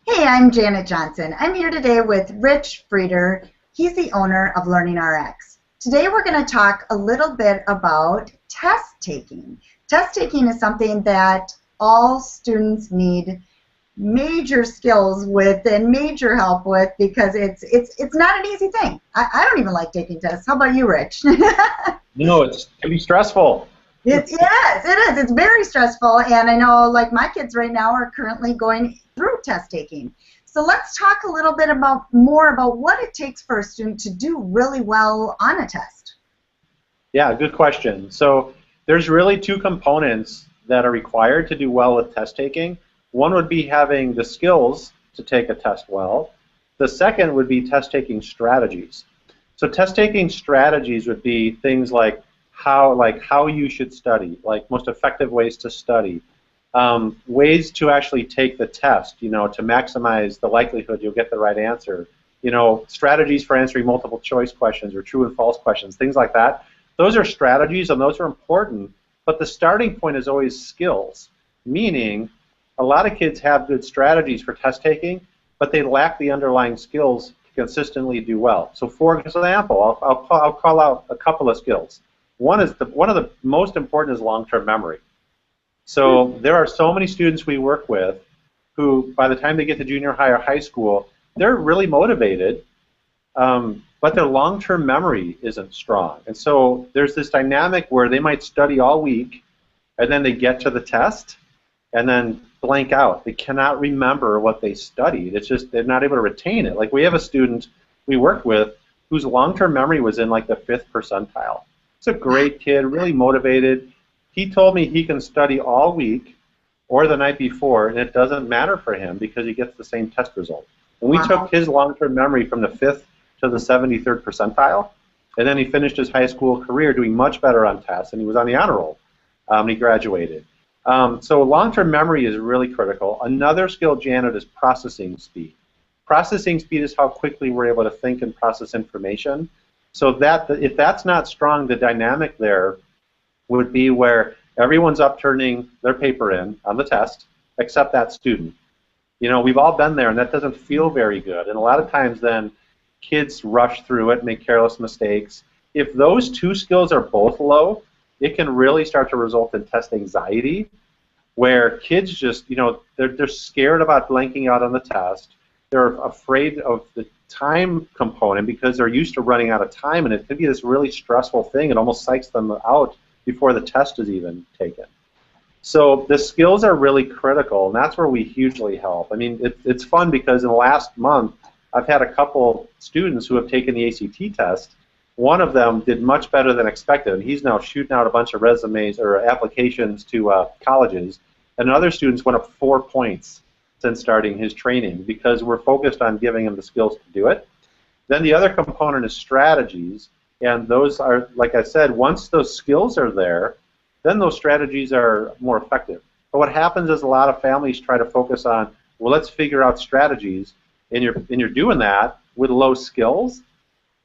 Hey, I'm Janet Johnson. I'm here today with Rich Frieder. He's the owner of LearningRx. Today we're going to talk a little bit about test taking. Test taking is something that all students need major skills with and major help with because it's not an easy thing. I don't even like taking tests. How about you, Rich? No, it can be stressful. Yes, it is. It's very stressful, and I know, like, my kids right now are currently going through test taking. So let's talk a little bit more about what it takes for a student to do really well on a test. Yeah, good question. So there's really two components that are required to do well with test taking. One would be having the skills to take a test well. The second would be test taking strategies. So test taking strategies would be things like how you should study, like most effective ways to study, ways to actually take the test, to maximize the likelihood you'll get the right answer, strategies for answering multiple choice questions or true and false questions, things like that. Those are strategies and those are important, but the starting point is always skills, meaning a lot of kids have good strategies for test taking, but they lack the underlying skills to consistently do well. So for example, I'll call out a couple of skills. One of the most important is long-term memory. So there are so many students we work with who, by the time they get to junior high or high school, they're really motivated, but their long-term memory isn't strong. And so there's this dynamic where they might study all week, and then they get to the test, and then blank out. They cannot remember what they studied. It's just they're not able to retain it. Like, we have a student we worked with whose long-term memory was in like the 5th percentile. He's a great kid, really motivated. He told me he can study all week or the night before, and it doesn't matter for him because he gets the same test result. And we took his long-term memory from the 5th to the 73rd percentile, and then he finished his high school career doing much better on tests, and he was on the honor roll. He graduated. So long-term memory is really critical. Another skill, Janet, is processing speed. Processing speed is how quickly we're able to think and process information. So that if that's not strong, the dynamic there would be where everyone's up turning their paper in on the test, except that student. We've all been there, and that doesn't feel very good. And a lot of times then kids rush through it, make careless mistakes. If those two skills are both low, it can really start to result in test anxiety, where kids just, they're scared about blanking out on the test. They're afraid of the time component because they're used to running out of time, and it can be this really stressful thing. It almost psychs them out before the test is even taken. So the skills are really critical, and that's where we hugely help. I mean, it's fun because in the last month, I've had a couple students who have taken the ACT test. One of them did much better than expected, and he's now shooting out a bunch of resumes or applications to colleges, and other students went up 4 points since starting his training because we're focused on giving him the skills to do it. Then the other component is strategies, and those are, like I said, once those skills are there, then those strategies are more effective. But what happens is a lot of families try to focus on, well, let's figure out strategies, and you're doing that with low skills,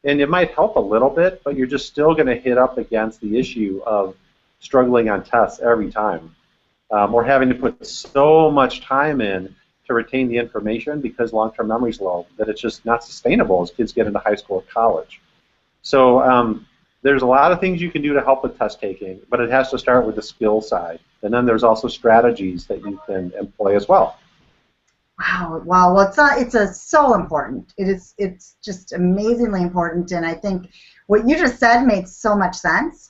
and it might help a little bit, but you're just still going to hit up against the issue of struggling on tests every time, or having to put so much time in to retain the information because long-term memory is low, that it's just not sustainable as kids get into high school or college. So there's a lot of things you can do to help with test taking, but it has to start with the skill side. And then there's also strategies that you can employ as well. Wow, well, it's so important. It's just amazingly important, and I think what you just said makes so much sense.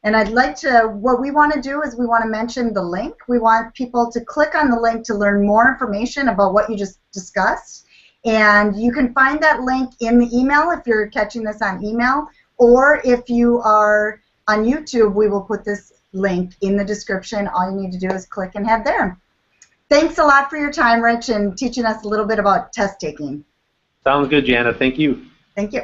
And I'd like to, what we want to do is we want to mention the link. We want people to click on the link to learn more information about what you just discussed. And you can find that link in the email if you're catching this on email, or if you are on YouTube, we will put this link in the description. All you need to do is click and head there. Thanks a lot for your time, Rich, and teaching us a little bit about test taking. Sounds good, Jana. Thank you. Thank you.